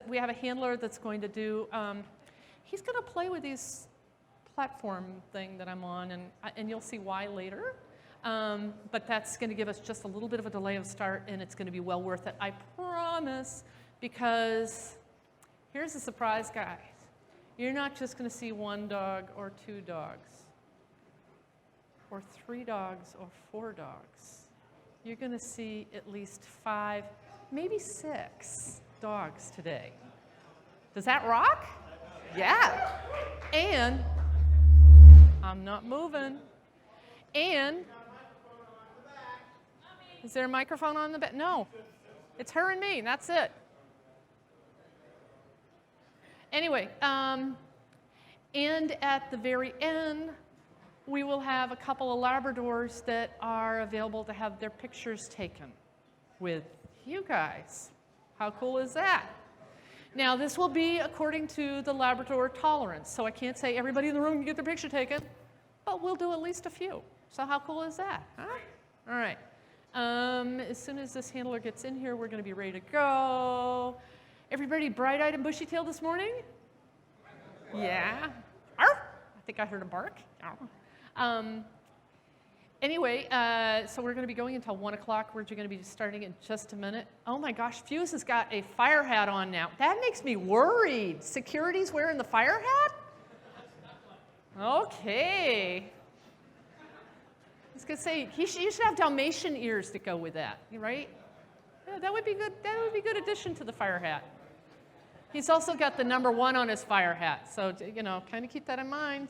we have a handler that's going to do, he's going to play with these platform thing that I'm on, and you'll see why later. But that's going to give us just a little bit of a delay of start, and it's going to be well worth it, I promise, because here's the surprise, guys. You're not just going to see one dog or two dogs, or three dogs or four dogs. You're going to see at least 5, maybe 6 dogs today. Does that rock? Yeah. And I'm not moving. And is there a microphone on the back? No. It's her and me. That's it. Anyway, and at the very end, we will have a couple of Labradors that are available to have their pictures taken with you guys. How cool is that? Now, this will be according to the Labrador tolerance, so I can't say everybody in the room can get their picture taken, but we'll do at least a few. So how cool is that? Huh? All right. As soon as this handler gets in here, we're going to be ready to go. Everybody bright-eyed and bushy-tailed this morning? Yeah. Arr! I think I heard a bark. Anyway, so we're going to be going until 1 o'clock. We're going to be starting in just a minute. Oh my gosh, Fuse has got a fire hat on now. That makes me worried. Security's wearing the fire hat? Okay. I was going to say, you should have Dalmatian ears that go with that, right? Yeah, that would be good. That would be a good addition to the fire hat. He's also got the number 1 on his fire hat, so you know, kind of keep that in mind.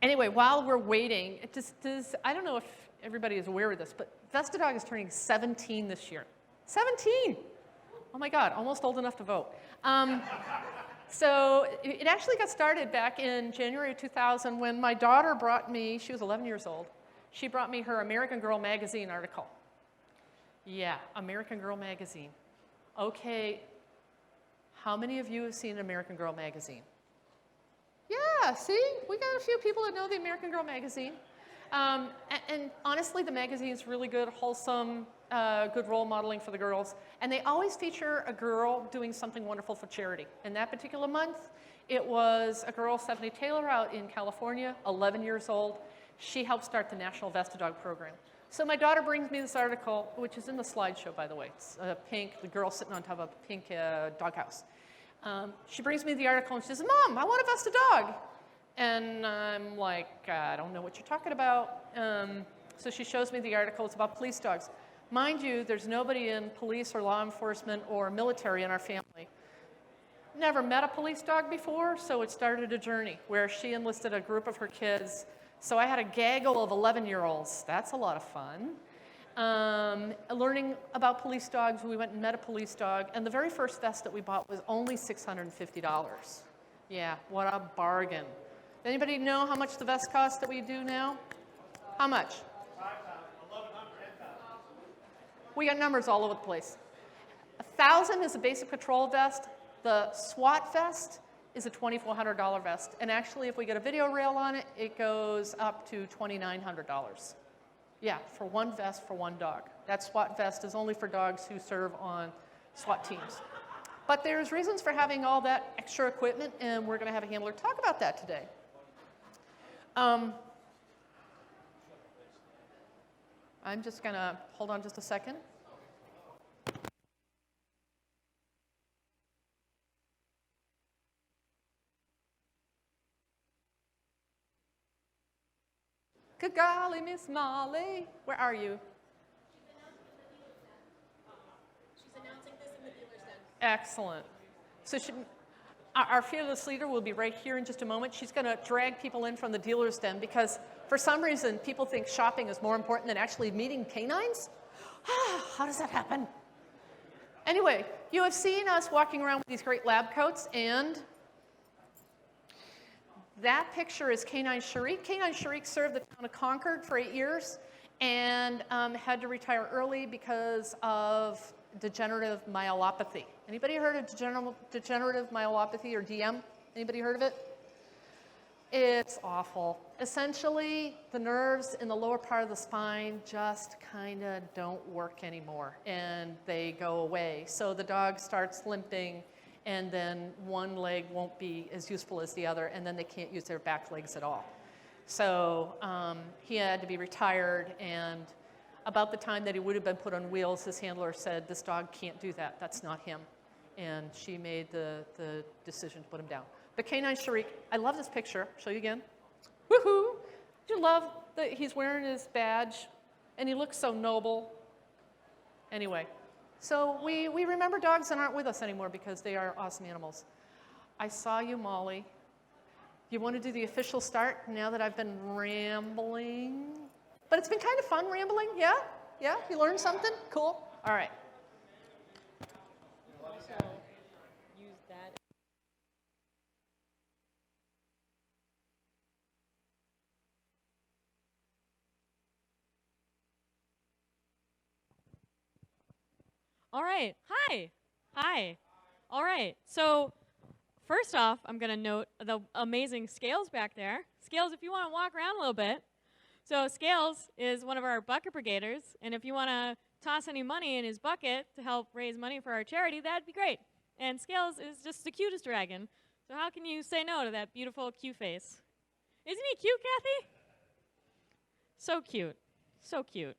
Anyway, while we're waiting, I don't know if everybody is aware of this, but Vestadog is turning 17 this year. 17! Oh my God, almost old enough to vote. So it actually got started back in January of 2000 when my daughter brought me, she was 11 years old, she brought me her American Girl magazine article. Yeah, American Girl magazine. Okay, how many of you have seen American Girl magazine? Yeah, see, we got a few people that know the American Girl magazine. And honestly, the magazine is really good, wholesome, good role modeling for the girls. And they always feature a girl doing something wonderful for charity. In that particular month, it was a girl, Stephanie Taylor, out in California, 11 years old. She helped start the National Vestadog program. So my daughter brings me this article, which is in the slideshow, by the way. It's pink, the girl sitting on top of a pink doghouse. She brings me the article and she says, Mom, I want to vest a dog. And I'm like, I don't know what you're talking about. So she shows me the article. It's about police dogs. Mind you, there's nobody in police or law enforcement or military in our family. Never met a police dog before, so it started a journey where she enlisted a group of her kids. So I had a gaggle of 11-year-olds. That's a lot of fun. Learning about police dogs, we went and met a police dog, and the very first vest that we bought was only $650. Yeah, what a bargain. Anybody know how much the vest costs that we do now? How much? We got numbers all over the place. $1,000 is a basic patrol vest. The SWAT vest is a $2,400 vest. And actually, if we get a video rail on it, it goes up to $2,900. Yeah, for one vest for one dog. That SWAT vest is only for dogs who serve on SWAT teams. But there's reasons for having all that extra equipment, and we're going to have a handler talk about that today. I'm just going to hold on just a second. Good golly, Miss Molly. Where are you? She's announcing this in the dealer's den. Excellent. So our fearless leader will be right here in just a moment. She's going to drag people in from the dealer's den because for some reason people think shopping is more important than actually meeting canines. How does that happen? Anyway, you have seen us walking around with these great lab coats, and that picture is Canine Sharik. Canine Sharik served the town of Concord for 8 years and had to retire early because of degenerative myelopathy. Anybody heard of degenerative myelopathy, or DM? Anybody heard of it? It's awful. Essentially, the nerves in the lower part of the spine just kind of don't work anymore, and they go away. So the dog starts limping, and then one leg won't be as useful as the other, and then they can't use their back legs at all. So he had to be retired, and about the time that he would have been put on wheels, his handler said, "This dog can't do that. That's not him." And she made the decision to put him down. But Canine Sharik, I love this picture. Show you again. Woohoo! Do you love that he's wearing his badge? And he looks so noble. Anyway, so we remember dogs that aren't with us anymore because they are awesome animals. I saw you, Molly. You want to do the official start now that I've been rambling? But it's been kind of fun rambling, yeah? Yeah? You learned something? Cool. All right. Use that. All right. Hi. Hi. All right. So, first off, I'm going to note the amazing Scales back there. Scales, if you want to walk around a little bit. So, Scales is one of our bucket brigaders, and if you want to toss any money in his bucket to help raise money for our charity, that'd be great. And Scales is just the cutest dragon. So, how can you say no to that beautiful cute face? Isn't he cute, Kathy? So cute. So cute.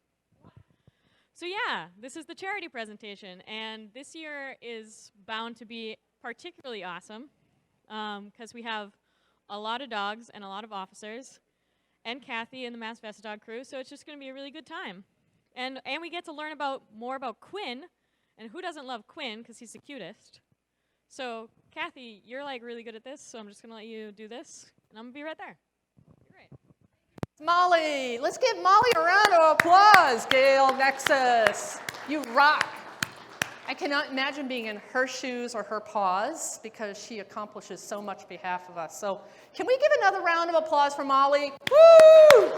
So yeah, this is the charity presentation, and this year is bound to be particularly awesome because we have a lot of dogs and a lot of officers, and Kathy and the Mass Vesta Dog crew, so it's just going to be a really good time. And we get to learn more about Quinn, and who doesn't love Quinn because he's the cutest. So Kathy, you're like really good at this, so I'm just going to let you do this, and I'm going to be right there. Great. Molly. Let's give Molly a round of applause, Gail Nexus. You rock. I cannot imagine being in her shoes or her paws because she accomplishes so much on behalf of us. So can we give another round of applause for Molly? Woo!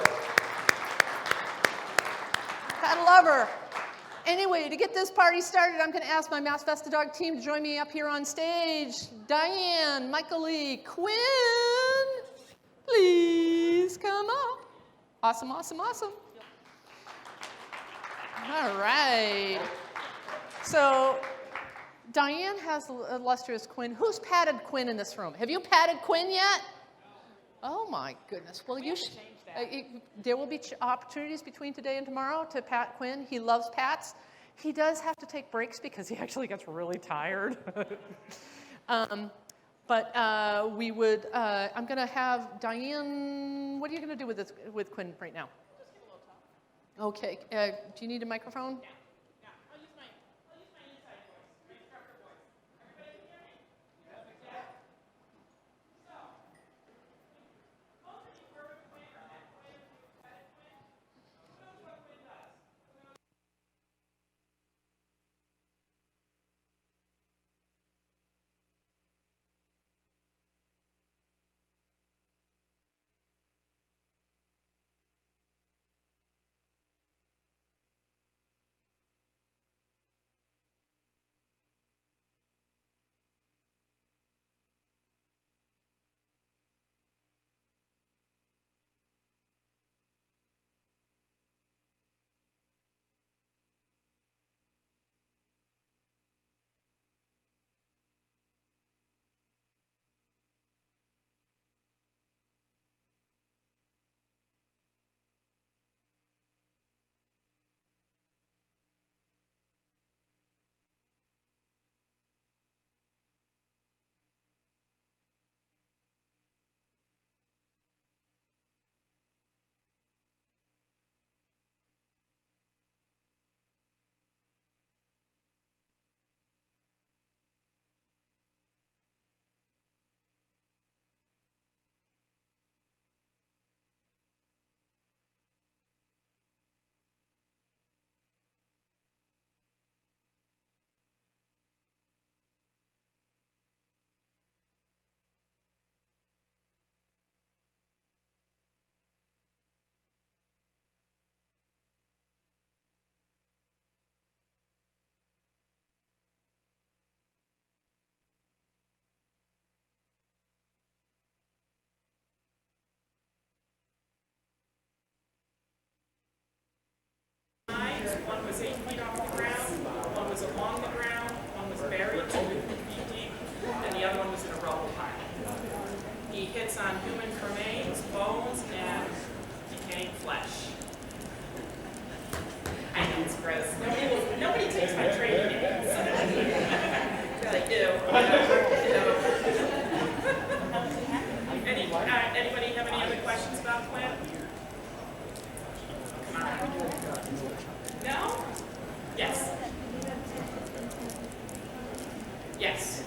I love her. Anyway, to get this party started, I'm going to ask my Mass Vesta Dog team to join me up here on stage. Diane, Michael Lee, Quinn, please come up. Awesome, awesome, awesome. All right. So Diane has illustrious Quinn. Who's patted Quinn in this room? Have you patted Quinn yet? Oh my goodness. Well, you should. There will be opportunities between today and tomorrow to pat Quinn. He loves pats. He does have to take breaks because he actually gets really tired. But we would, I'm going to have Diane, what are you going to do with Quinn right now? Just give a little talk. Okay. Do you need a microphone? Yeah. Yeah. I'll use my inside voice, my instructor voice. Everybody can hear me? Yeah. So, most of you work with Quinn or met Quinn, you've petted Quinn. Who knows what Quinn does? One was 8 feet off the ground, one was along the ground, one was buried 2 to 3 feet deep, and the other one was in a rubble pile. He hits on human remains, bones, and decaying flesh. I know it's gross. Nobody takes my training aids. They're like, ew. Anybody have any other questions about Quinn? Come on. No? Yes. Yes.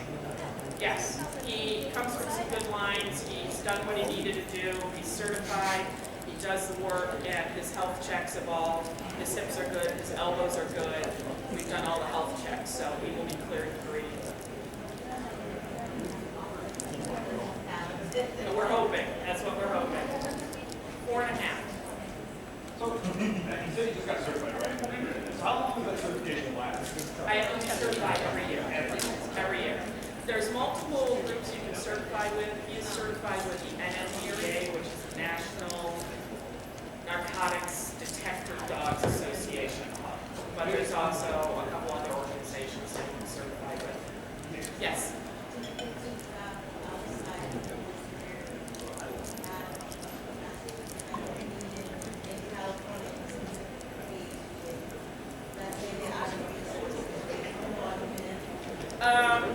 Yes. He comes from some good lines. He's done what he needed to do. He's certified. He does the work, and his health checks have all, his hips are good, his elbows are good. We've done all the health checks, so he will be cleared to breathe. So we're hoping. That's what we're hoping. 4.5. So, you said you just got certified, right? So how long does that certification last? I only certify every year. Every year. There's multiple groups you can certify with. He is certified with the NNDA, which is the National Narcotics Detective Dogs Association. But there's also a couple other organizations that you can certify with. Yes.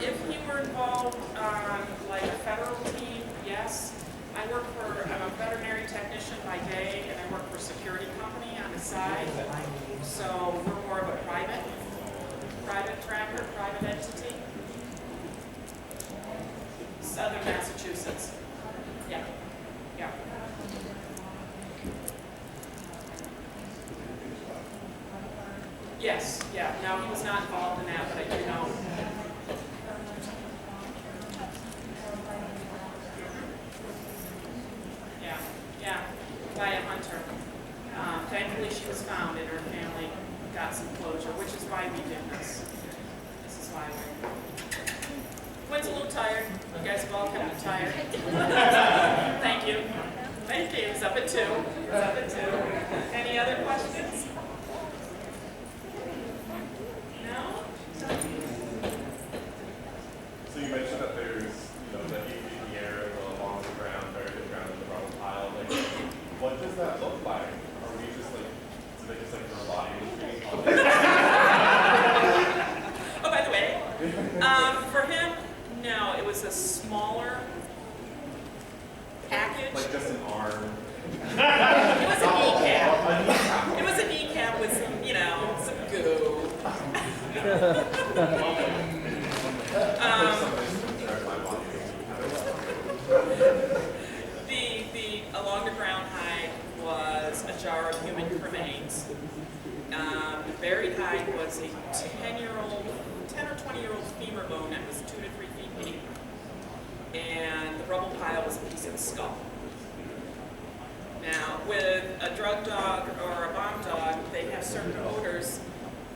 If he were involved on like a federal team, yes. I'm a veterinary technician by day, and I work for a security company on the side. So we're more of a private tracker, private entity. Southern Massachusetts. Yeah. Yeah. Yes, yeah. No, he was not involved in that, but I do know. By a hunter. Thankfully, she was found and her family got some closure, which is why we did this. This is why we're. Quinn's a little tired. You guys have all kept me tired. Thank you. Thank you. It's up at 2. It's up at 2. Any other questions? No? So you mentioned that there's, that 8 feet in the air, along the ground, buried in the ground in the rubble pile. Like, what does that look like? Are we just like, so they just like roboting? Oh, by the way, for him, no, it was a smaller package. Like just an arm? It was a kneecap. It was a kneecap with some, some goo. The along the ground hide was a jar of human remains. The buried hide was a 10 or 20-year-old femur bone that was 2 to 3 feet deep. And the rubble pile was a piece of the skull. Now, with a drug dog or a bomb dog, they have certain odors.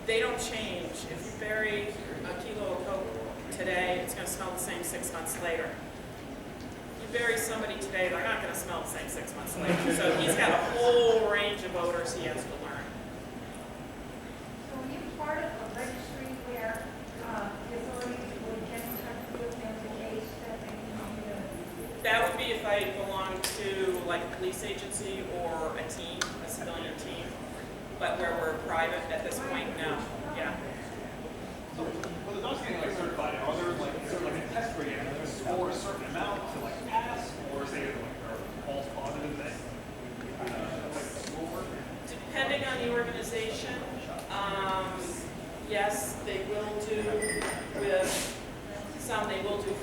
They don't change. If you bury a kilo of coke today, it's going to smell the same 6 months later. You bury somebody today, they're not going to smell the same 6 months later. So he's got a whole range of odors he has to learn. So were you part of a registry where the authorities would get in touch with them in case that they needed to? That would be if I belonged to like a police agency or a team, a civilian team. But where we're private at this point, no. Yeah. So, well, the dogs getting like certified, are there like sort of like a test for you? Like score a certain amount to like pass, or say like are false positive that like schoolwork? Depending on the organization, yes, they will do with some. They will do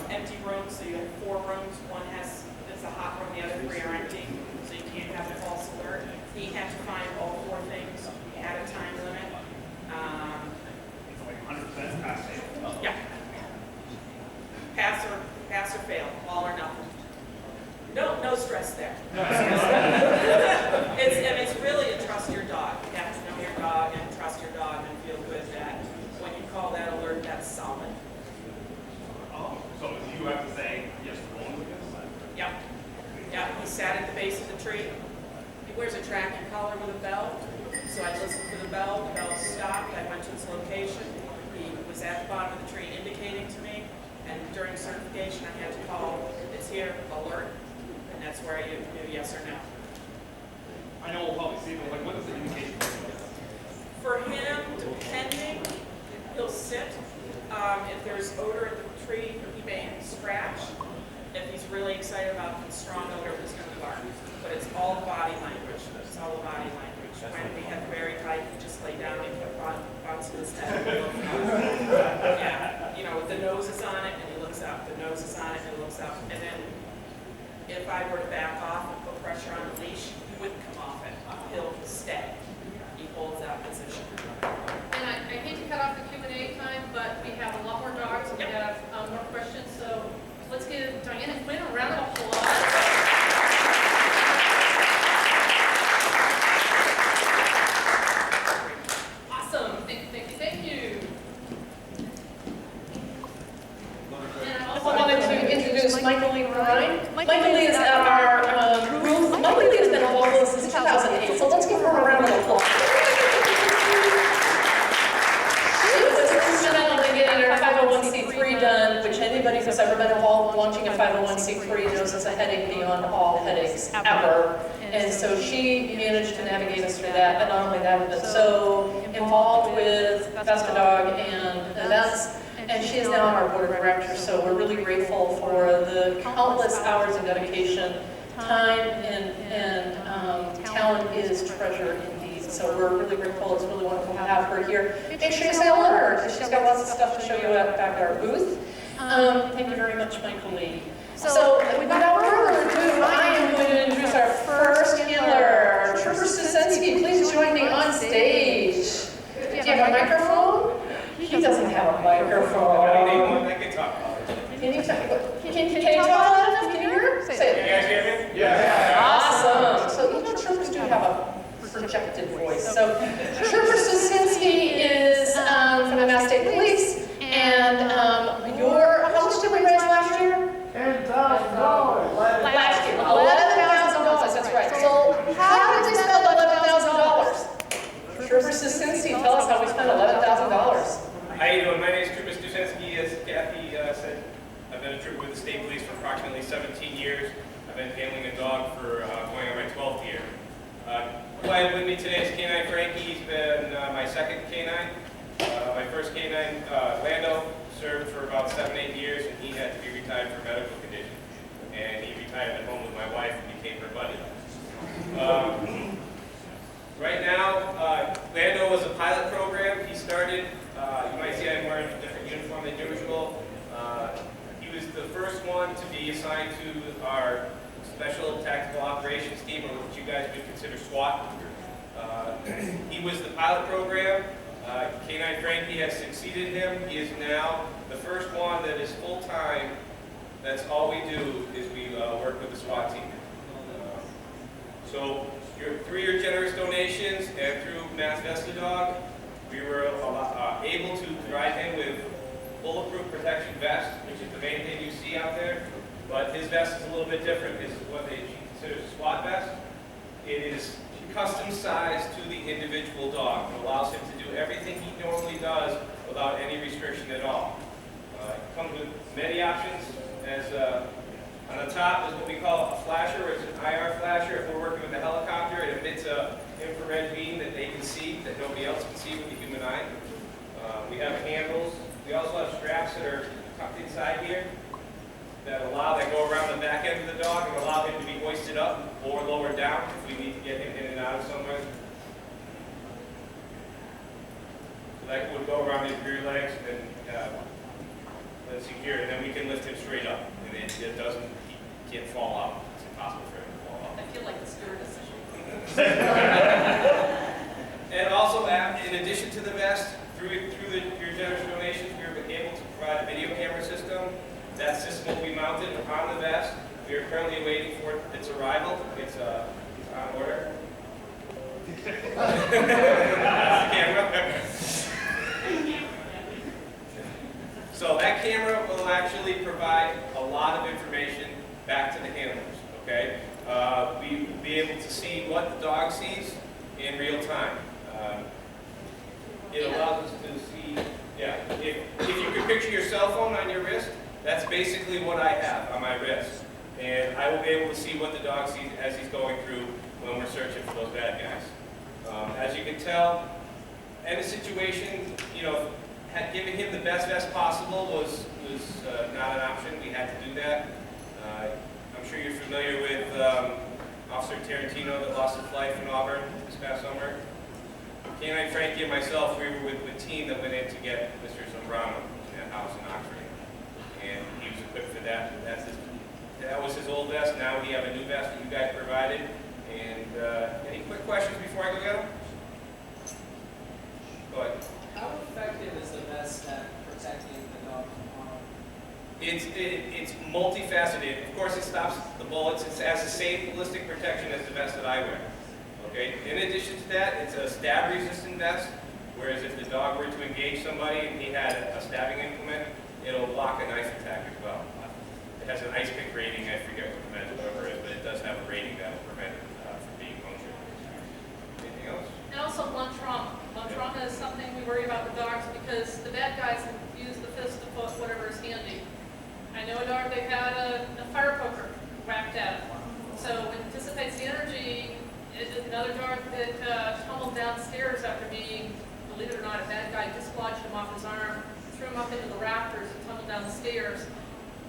empty rooms. So you have 4 rooms. One has it's a hot room. The other 3 are empty. So you can't have a false alert. You have to find all 4 things at a time limit. It's like 100% pass fail. Yeah. Pass or fail, all or nothing. No stress there. It's really a trust your dog. You have to know your dog and trust your dog and feel good that when you call that alert, that's solid. Oh, so you have to say yes, we're going with this? Yep. Yeah, he sat at the base of the tree. He wears a tracking collar with a bell, so I listen for the bell. The location. He was at the bottom of the tree indicating to me, and during certification I had to call, it's here, alert, and that's where I knew yes or no. I know we'll probably see, but like, what is the indication? For him, depending, he'll sit. If there's odor at the tree, he may scratch. If he's really excited about the strong odor, he's going to bark. But it's all body language. It's all body language. When we had very tight, he just lay down and kept bouncing his head. Yeah, you know, the nose is on it and he looks up. The nose is on it and he looks up. And then if I were to back off and put pressure on the leash, he wouldn't come off it. He'll stay. He holds that position. And I hate to cut off the Q&A time, but we have a lot more dogs, and we have more questions, so let's give Diane and Quinn a round of applause. Awesome, thank you. And I also wanted to introduce Michael Lee Ryan. Michael Lee is at our booth. Michael Lee has been involved with us since 2008, so let's give her a round of applause. Our 501c3 done, which anybody who's ever been involved in launching a 501c3 knows is a headache beyond all headaches ever. And so she managed to navigate us through that, but not only that, has been so involved with Best of Dog and events, and she is now on our board of directors, so we're really grateful for the countless hours of dedication. Time and talent is treasure indeed. So we're really grateful. It's really wonderful to have her here. Make sure you say hello to her, because she's got lots of stuff to show you back at our booth. Thank you very much, Michael Lee. So without further ado, I am going to introduce our first handler, Trooper Susensky. Please join me on stage. Do you have a microphone? He doesn't have a microphone. I can talk. Can you talk loud enough? Can you hear? Say it. Can you guys hear me? Yeah. Awesome. So you know, troopers do have a projected voice. So Trooper Susensky is from the Mass State Police, and how much did we raise last year? $10,000. Last year, $11,000. That's right. So how did we spend $11,000? Trooper Susensky, tell us how we spent $11,000. How you doing? My name is Trooper Stuszewski. As Kathy said, I've been a trooper with the state police for approximately 17 years. I've been handling a dog for going on my 12th year. Who I have with me today is Canine Frankie. He's been my second canine. My first canine, Lando, served for about 7-8 years, and he had to be retired for medical condition. And he retired at home with my wife and became her buddy. Right now, Lando was a pilot program. He started, you might see I'm wearing a different uniform than usual. He was the first one to be assigned to our Special Tactical Operations Team, or what you guys would consider SWAT. He was the pilot program. Canine Frankie has succeeded him. He is now the first one that is full-time. That's all we do is we work with the SWAT team. So through your generous donations and through Mass Vesta Dog, we were able to provide him with bulletproof protection vest, which is the main thing you see out there. But his vest is a little bit different. This is what they consider a SWAT vest. It is custom sized to the individual dog. It allows him to do everything he normally does without any restriction at all. It comes with many options. As on the top is what we call a flasher, or it's an IR flasher. If we're working with a helicopter, it emits an infrared beam that they can see, that nobody else can see with the human eye. We have handles. We also have straps that are tucked inside here that go around the back end of the dog and allow him to be hoisted up or lowered down if we need to get him in and out of somewhere. So that would go around his rear legs and then secure, and then we can lift him straight up. And it doesn't, he can't fall out. It's impossible for him to fall out. I feel like the stewardess. And also, in addition to the vest, through your generous donations, we were able to provide a video camera system. That system will be mounted on the vest. We are currently waiting for its arrival. It's on order. That's the camera. So that camera will actually provide a lot of information back to the handlers. Okay, we will be able to see what the dog sees in real time. It allows us to picture your cell phone on your wrist, that's basically what I have on my wrist. And I will be able to see what the dog sees as he's going through when we're searching for those bad guys. As you can tell, in a situation, you know, giving him the best vest possible was not an option. We had to do that. I'm sure you're familiar with Officer Tarantino that lost his life in Auburn this past summer. Canine Frankie and myself, we were with the team that went in to get Mr. Zambrano in that house in Oxford. And he was equipped for that. That was his old vest. Now we have a new vest that you guys provided. And any quick questions before I go get him? Go ahead. How effective is the vest at protecting the dog from harm? It's multifaceted. Of course, it stops the bullets. It has the same ballistic protection as the vest that I wear. Okay. In addition to that, it's a stab-resistant vest. Whereas if the dog were to engage somebody and he had a stabbing implement, it'll block a knife attack as well. It has an ice pick rating. I forget what the magic number is, but it does have a rating that will prevent it from being punctured. Anything else? And also blunt trauma. Blunt trauma is something we worry about with dogs because the bad guys use the fist, the foot, whatever is handy. I know a dog, they've had a fire poker whacked at it. So it dissipates the energy. Another dog that tumbled downstairs after being, believe it or not, a bad guy dislodged him off his arm, threw him up into the rafters and tumbled down the stairs.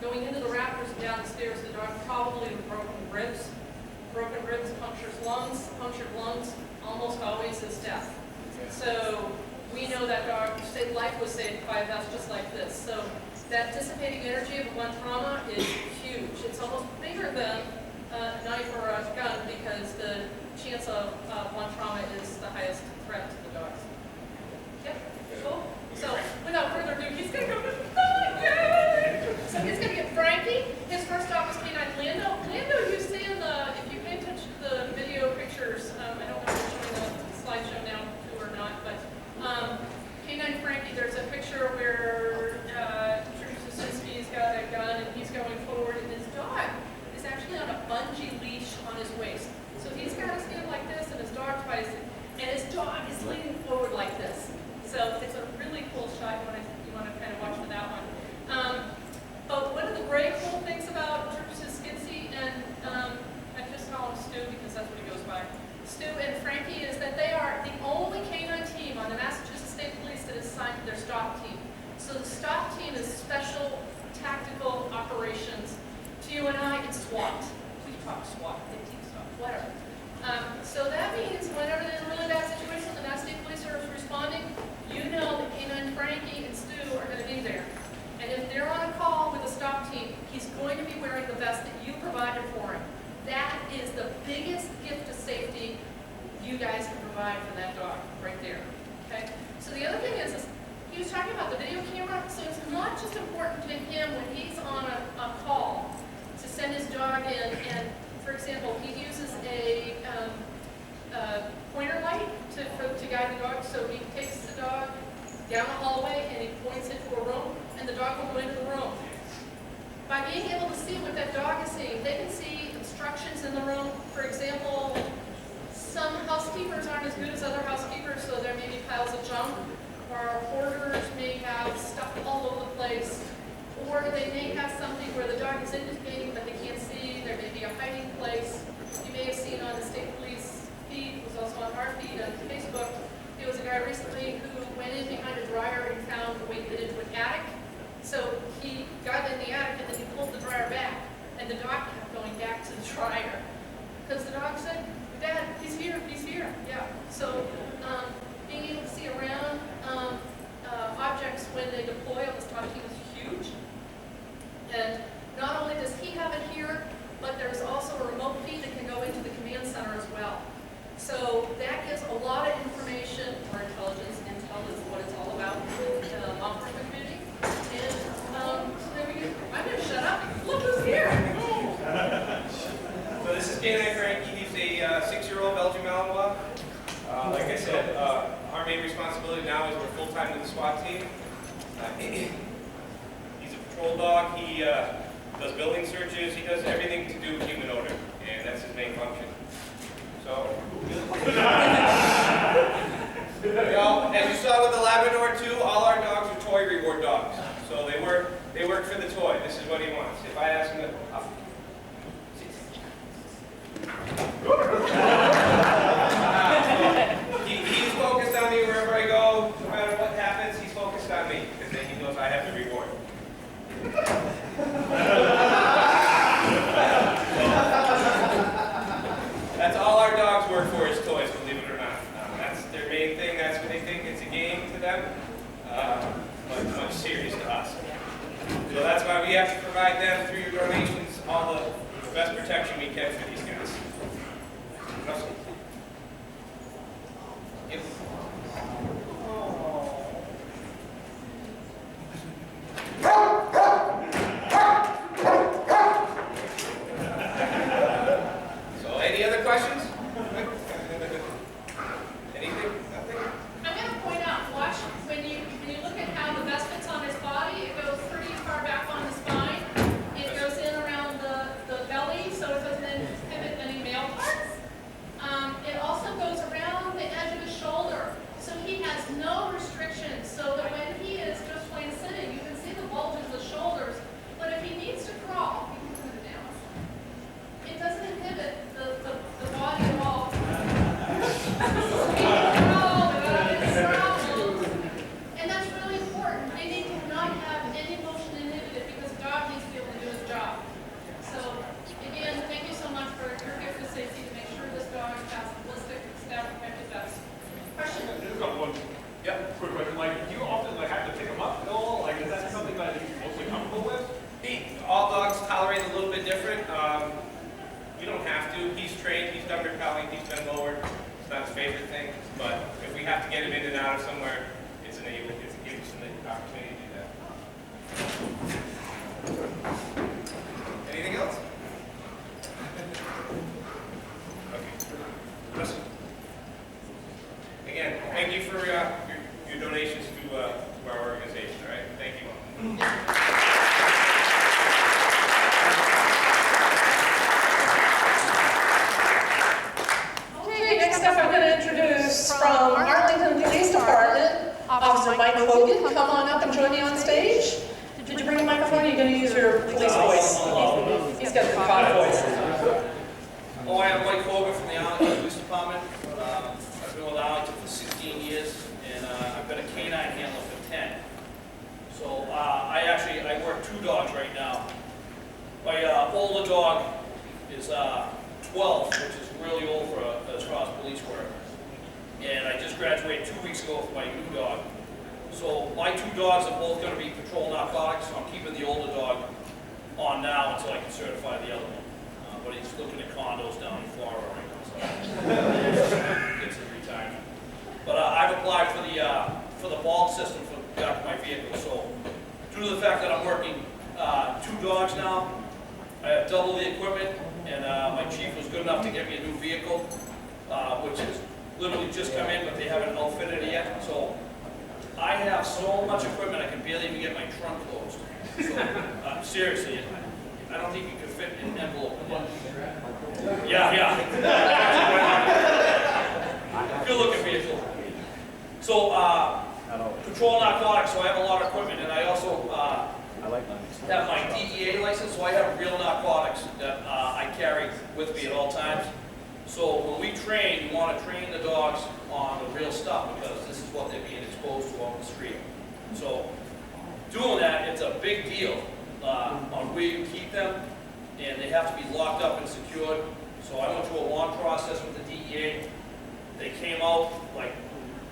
Going into the rafters and down the stairs, the dog probably with broken ribs, punctured lungs, almost always is death. So we know that dog's life was saved by a vest just like this. So that dissipating energy of a blunt trauma is huge. It's almost bigger than a knife or a gun because the chance of blunt trauma is the highest threat to the dogs. Yep, cool. So without further ado, he's going to go. So he's going to get Frankie. His first stop was Canine Lando. Lando, you see in the, if you pay attention to the video pictures, I don't know if I'm showing the slideshow now too or not, but Canine Frankie, there's a picture where Trubisky has got a gun and he's going forward, and his dog is actually on a bungee leash on his waist. So he's got to stand like this, and his dog's by his, and his dog is leaning forward like this. So it's a really cool shot. You want to kind of watch for that one. But one of the great cool things about Trubisky and I just call him Stu because that's what he goes by. Stu and Frankie is that they are the only canine team on the Massachusetts State Police that is assigned to their stop team. So the stop team is Special Tactical Operations. To you and I, it's SWAT. We talk SWAT, they team SWAT, whatever. So that means whenever there's a really bad situation, the Mass State Police are responding, you know that Canine Frankie and Stu are going to be there. And if they're on a call with a stop team, he's going to be wearing the vest that you provided for him. That is the biggest gift of safety you guys can provide for that dog right there. Okay? So the other thing is he was talking about the video camera, so it's not just important to him when he's on a call to send his dog in, and for example, he uses a pointer light to guide the dog, so he takes the dog down the hallway and he points into a room, and the dog will go into the room. By being able to see what that dog is seeing, they can see obstructions in the room. For example, some housekeepers aren't as good as other housekeepers, so there may be piles of junk, or hoarders may have stuff all over the place, or they may have something where the dog is indicating but they can't see. There may be a hiding place. You may have seen on the state police feed, it was also on our feed on Facebook, there was a guy recently who went in behind a dryer and found a way to get into an attic. So he got in the attic and then he pulled the dryer back, and the dog kept going back to the dryer because the dog said, "Dad, he's here, yeah." So being able to see around objects when they deploy on the SWAT team is huge. And not only does he have it here, but there's also a remote feed that can go into the command center as well. So that gives a lot of information, or intelligence. Intel is what it's all about in the law enforcement community. And so there we go. I'm going to shut up. Look who's here. So this is Canine Frankie. He's a 6-year-old Belgian Malinois. Like I said, our main responsibility now is we're full-time with the SWAT team. He's a patrol dog. He does building searches. He does everything to do with human odor, and that's his main function. So, as you saw with the Labrador too, all our dogs are toy reward dogs. So they work for the toy. This is what he wants. If I ask him to, he's focused on me wherever I go. No matter what happens, he's focused on me because then he knows I have the reward. That's all our dogs work for is toys, believe it or not. That's their main thing. That's what they think. It's a game to them. Much serious to us. So that's why we have to provide them through your donations all the best protection we can for these guys. Russell? Yep. So any other questions? Anything? Nothing? I'm going to point out, watch, when you look at how the vest fits on his body, it goes pretty far back on the spine. It goes in around the belly, so it doesn't inhibit any male parts. It also goes around the edge of his shoulder, so he has no restrictions, so that when he is just plain sitting, you can see the bulges of the shoulders, but if he needs to crawl, he can put it down. It doesn't inhibit the body at all. And that's really important. They need to not have any motion inhibited because the dog needs to be able to do his job. So, again, thank you so much for your gift of safety to make sure this dog has ballistic staff protected vest. Question? Just got one. Yep. Quick question. Like, do you often have to pick them up at all? Like, is that something that you're mostly comfortable with? All dogs tolerate a little bit different. You don't have to. He's trained. He's done repelling. He's been lowered. It's not his favorite thing. But if we have to get him in and out of somewhere, it gives us an opportunity to do that. Anything else? Okay. Listen. Again, thank you for your donations to our organization. All right. Thank you all. Okay, next up I'm going to introduce from Arlington Police Department, Officer Mike Hogan. Come on up and join me on stage. Did you bring a microphone or are you going to use your police voice? He's got the cod voice. Oh, I am Mike Hogan from the Arlington Police Department. I've been with Arlington for 16 years, and I've been a canine handler for 10. So I work 2 dogs right now. My older dog is 12, which is really old for as far as police work. And I just graduated 2 weeks ago for my new dog. So my 2 dogs are both going to be patrol narcotics, so I'm keeping the older dog on now until I can certify the other one. But he's looking at condos down in Florida right now, so gets his retirement. But I've applied for the vault system for the back of my vehicle. So due to the fact that I'm working 2 dogs now, I have double the equipment, and my chief was good enough to get me a new vehicle, which has literally just come in, but they haven't outfitted it yet. So I have so much equipment I can barely even get my trunk closed. So seriously, I don't think you could fit an envelope in one. Yeah. Good looking vehicle. So patrol narcotics, so I have a lot of equipment, and I also have my DEA license, so I have real narcotics that I carry with me at all times. So when we train, you want to train the dogs on the real stuff because this is what they're being exposed to on the street. So doing that, it's a big deal on where you keep them, and they have to be locked up and secured. So I went through a long process with the DEA. They came out like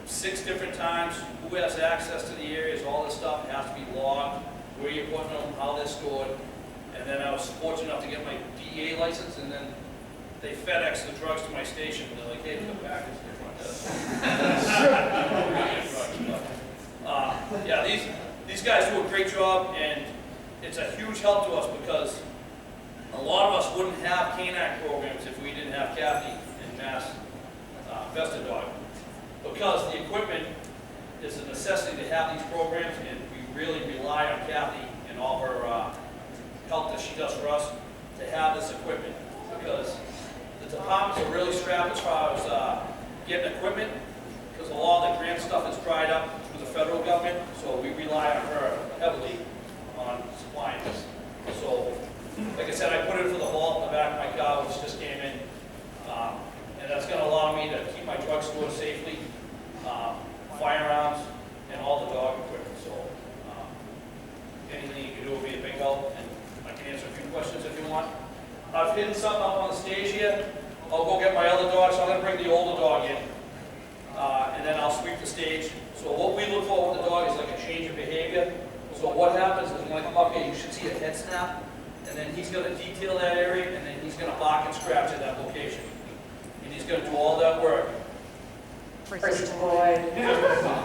6 different times, who has access to the areas, all this stuff has to be logged, where you're putting them, how they're stored. And then I was fortunate enough to get my DEA license, and then they FedEx the drugs to my station. They're like, hey, come back, it's different. Yeah, these guys do a great job, and it's a huge help to us because a lot of us wouldn't have canine programs if we didn't have Kathy and Mass Vested Dog. Because the equipment is a necessity to have these programs, and we really rely on Kathy and all her help that she does for us to have this equipment. Because the departments are really strapped as far as getting equipment, because a lot of the grant stuff is dried up through the federal government, so we rely on her heavily store safely, firearms, and all the dog equipment. So anything you can do will be a big help, and I can answer a few questions if you want. I've hidden something up on the stage here. I'll go get my other dog, so I'm going to bring the older dog in, and then I'll sweep the stage. So what we look for with the dog is like a change of behavior. So what happens is when I come up here, you should see a head snap, and then he's going to detail that area, and then he's going to bark and scratch at that location. And he's going to do all that work. First toy.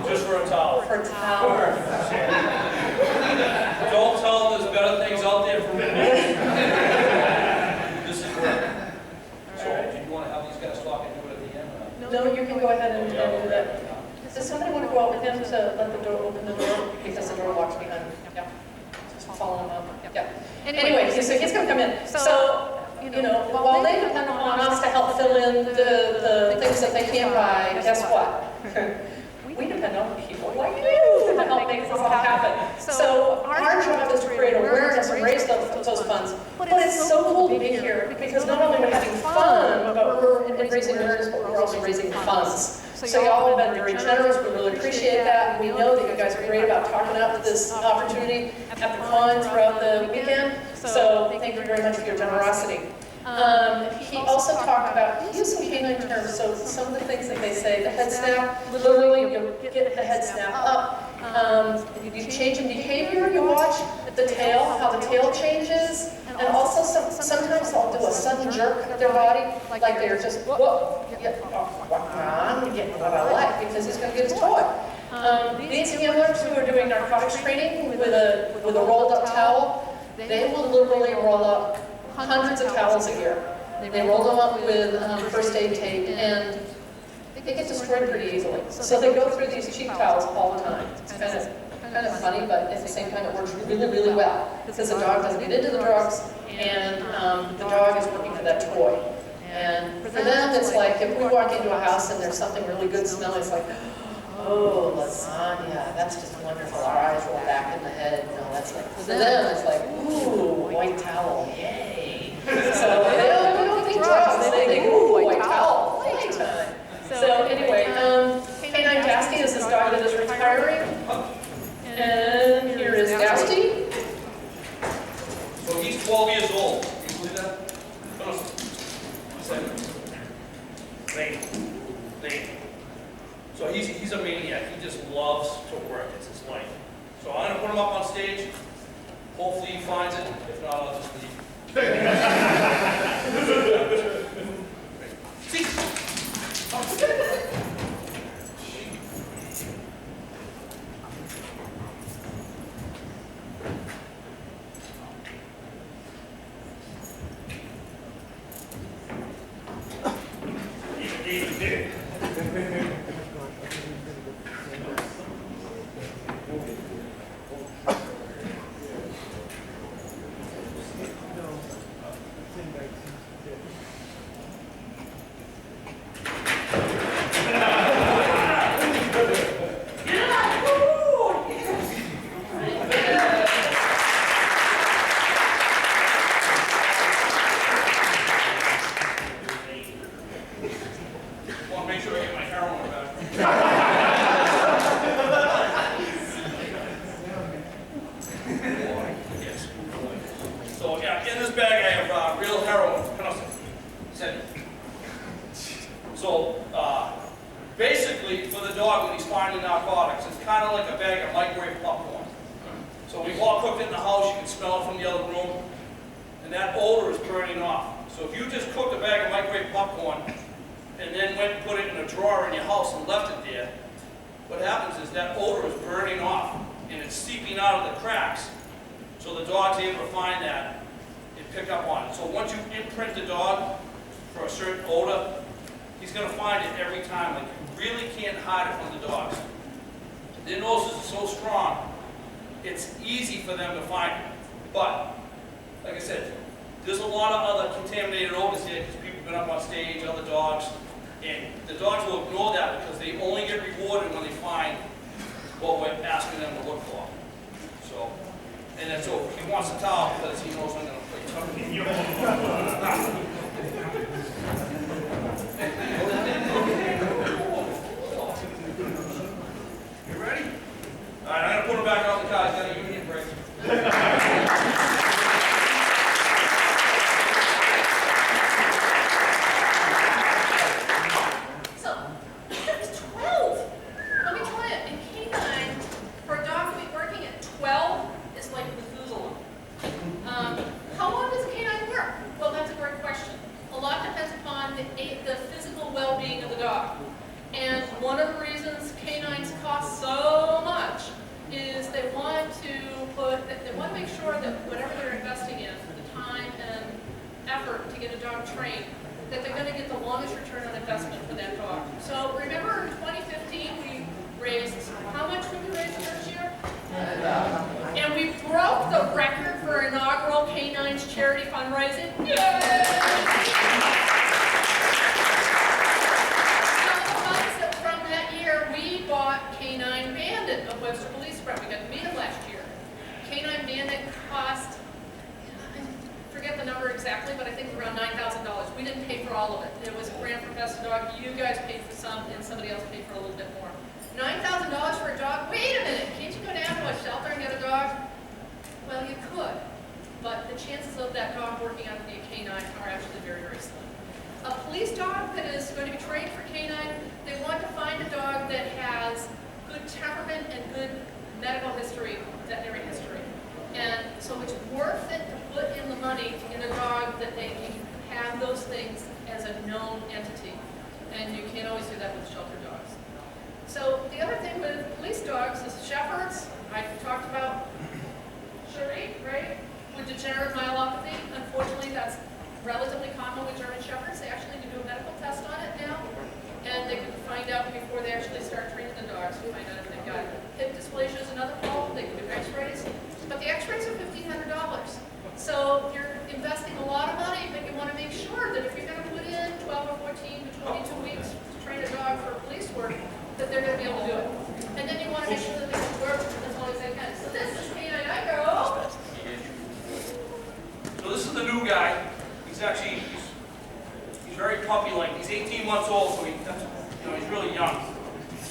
Just for a towel. For tower. Don't tell them there's better things out there for me. This is work. So do you want to have these guys talk and do it at the end? No, you can go ahead and do that. Does somebody want to go out with him to let the door, open the door? Because the door locks behind him. Yeah. Just follow him out. Yeah. Anyway, so he's going to come in. So, you know, while they depend on us to help fill in the things that they can't buy, guess what? We depend on people like you to help make this all happen. So our job is to create awareness and raise those funds. But it's so cool to be here because not only are we having fun, but we're raising awareness, but we're also raising funds. So y'all have been very generous. We really appreciate that. We know that you guys are great about talking up this opportunity at the con throughout the weekend. So thank you very much for your generosity. He also talked about, he used some canine terms, so some of the things that they say, the head snap, literally you get the head snap up. You change in behavior, you watch the tail, how the tail changes, and also sometimes they'll do a sudden jerk of their body, like they're just, whoa, yeah, I'm getting what I like because he's going to get his toy. These handlers who are doing narcotics training with a rolled up towel, they will literally roll up hundreds of towels a year. They roll them up with first aid tape, and they get destroyed pretty easily. So they go through these cheap towels all the time. It's kind of funny, but at the same time it works really, really well because the dog doesn't get into the drugs, and the dog is working for that toy. And for them, it's like if we walk into a house and there's something really good smelling, it's like, oh, lasagna, that's just wonderful. Our eyes roll back in the head. No, that's like, for them, it's like, ooh, white towel, yay. So they don't think drugs, they think, ooh, white towel, playtime. So anyway, Canine Dasty is this dog that is retiring. And here is Dasty. So he's 12 years old. Can you believe that? Come on. Lane. So he's a maniac. He just loves to work. It's his life. So I'm going to put him up on stage. Hopefully he finds it. If not, I'll just leave. Basically, for the dog, when he's finding narcotics, it's kind of like a bag of microwave popcorn. So we've all cooked it in the house, you can smell it from the other room, and that odor is burning off. So if you just cooked a bag of microwave popcorn and then went and put it in a drawer in your house and left it there, what happens is that odor is burning off and it's seeping out of the cracks. So the dog's able to find that and pick up on it. So once you imprint the dog for a certain odor, he's going to find it every time. Like, you really can't hide it from the dogs. Their noses are so strong, it's easy for them to find it. But, like I said, there's a lot of other contaminated odors here because people have been up on stage, other dogs, and the dogs will ignore that because they only get rewarded when they find what we're asking them to look for. So, and then so he wants a towel because he knows I'm going to play tough. charity fundraising. Yay! Some of the funds that from that year, we bought Canine Bandit of Webster Police Department. We got to meet it last year. Canine Bandit cost, I forget the number exactly, but I think around $9,000. We didn't pay for all of it. It was a grant from Best Dog. You guys paid for some, and somebody else paid for a little bit more. $9,000 for a dog? Wait a minute, can't you go down to a shelter and get a dog? Well, you could, but the chances of that dog working out to be a canine are actually very, very slim. A police dog that is going to be trained for canine, they want to find a dog that has good temperament and good medical history, veterinary history. And so it's worth it to put in the money in a dog that they can have those things as a known entity. And you can't always do that with shelter dogs. So the other thing with police dogs is shepherds. I talked about Cherie, right? With degenerative myelopathy. Unfortunately, that's relatively common with German shepherds. They actually can do a medical test on it now. And they can find out before they actually start training the dogs to find out if they've got hip dysplasia is another problem. They can do x-rays. But the x-rays are $1,500. So you're investing a lot of money, but you want to make sure that if you're going to put in 12 or 14 to 22 weeks to train a dog for police work, that they're going to be able to do it. And then you want to make sure that they can work as long as they can. So this is Canine Anthro. So this is the new guy. He's actually, he's very puppy-like. He's 18 months old, so he's really young.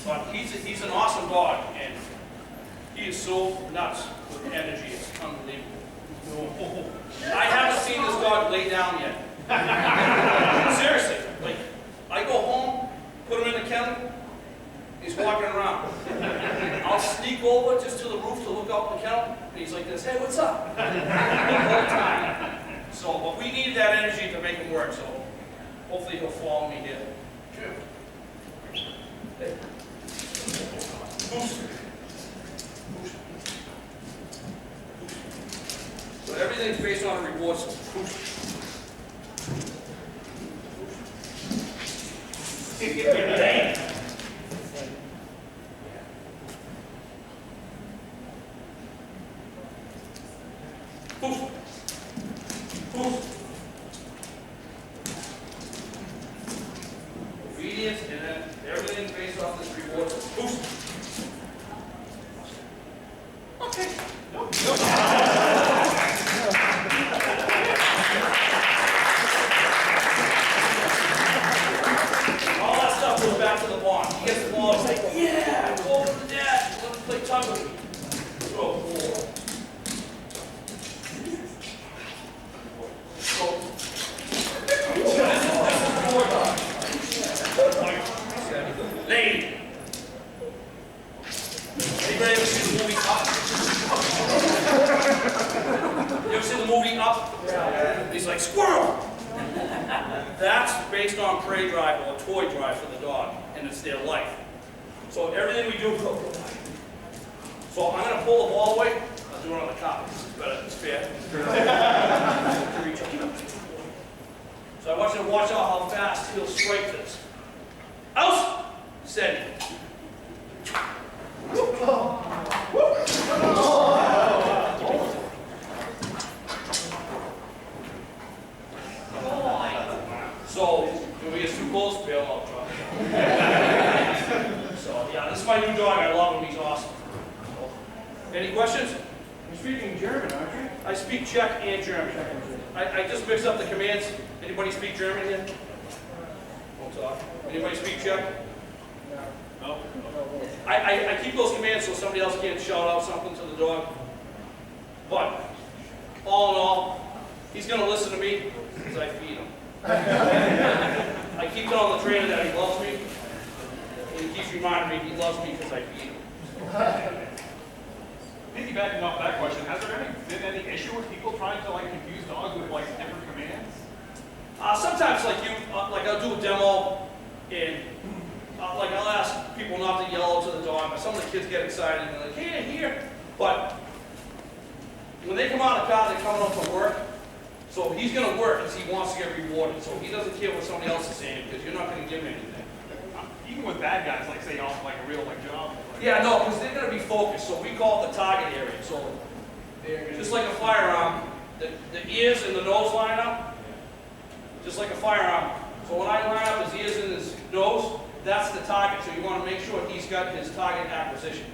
But he's an awesome dog, and he is so nuts with energy. It's unbelievable. I haven't seen this dog lay down yet. Seriously, like, I go home, put him in the kennel, he's walking around. I'll sneak over just to the roof to look up the kennel, and he's like this, hey, what's up? The whole time. So, but we need that energy to make him work, so hopefully he'll follow me here. Hey. Boost. Boost. So everything's based on a reward system. Boost. Damn. Boost. Boost. Obedience, and then everything based off this reward system. Boost. Okay. All that stuff goes back to the bond. He gets the ball, he's like, yeah, go over to the dad. Let him play tug with me. Go. Lady. Anybody ever see the movie Up? You ever see the movie Up? Yeah. He's like, squirrel! That's based on prey drive or toy drive for the dog, and it's their life. So everything we do, so I'm going to pull the ball away. I'll do it on the cop. It's better, it's fair. So I want you to watch out how fast he'll strike this. Out! Steady. So, when we get too close, bail out, drop it. So, yeah, this is my new dog. I love him. He's awesome. So, any questions? You're speaking German, aren't you? I speak Czech and German. I just mixed up the commands. Anybody speak German here? Won't talk. Anybody speak Czech? No. I keep those commands so somebody else can't shout out something to the dog. But, all in all, he's going to listen to me because I feed him. I keep telling the trainer that he loves me, and he keeps reminding me he loves me because I feed him. Piggybacking off that question, has there been any issue with people trying to like confuse dogs with like different commands? Sometimes, like I'll do a demo, and like I'll ask people not to yell to the dog, but some of the kids get excited and they're like, hey, here. But when they come out of the car, they're coming up to work. So he's going to work because he wants to get rewarded. So he doesn't care what somebody else is saying because you're not going to give him anything. Even with bad guys, like say off like a real like job. Like, Yeah, no, because they're going to be focused. So we call it the target area. So just like a firearm, the ears and the nose line up, just like a firearm. So when I line up his ears and his nose, that's the target. So you want to make sure he's got his target acquisition.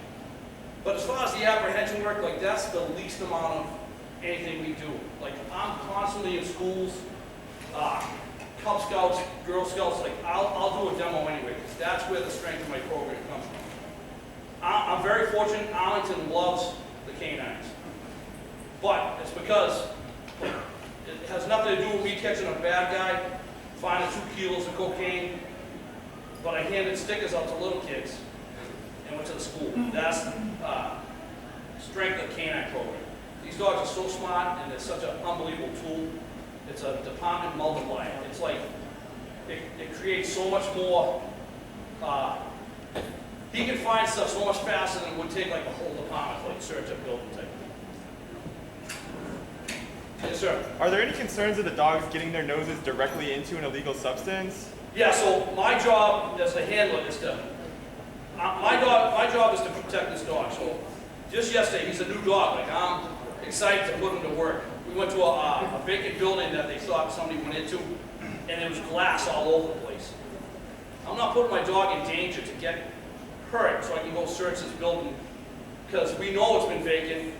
But as far as the apprehension work, like that's the least amount of anything we do. Like I'm constantly in schools, Cub Scouts, Girl Scouts, like I'll do a demo anyway, because that's where the strength of my program comes from. I'm very fortunate, Arlington loves the canines. But it's because it has nothing to do with me catching a bad guy, finding 2 kilos of cocaine, but I handed stickers out to little kids and went to the school. That's the strength of the canine program. These dogs are so smart and they're such an unbelievable tool. It's a department multiplier. It's like, it creates so much more, he can find stuff so much faster than it would take like a whole department, like search a building type. Yes, sir. Are there any concerns of the dogs getting their noses directly into an illegal substance? Yeah, so my job as the handler is to, my job is to protect this dog. So just yesterday, he's a new dog. Like I'm excited to put him to work. We went to a vacant building that they thought somebody went into, and there was glass all over the place. I'm not putting my dog in danger to get hurt so I can go search this building, because we know it's been vacant.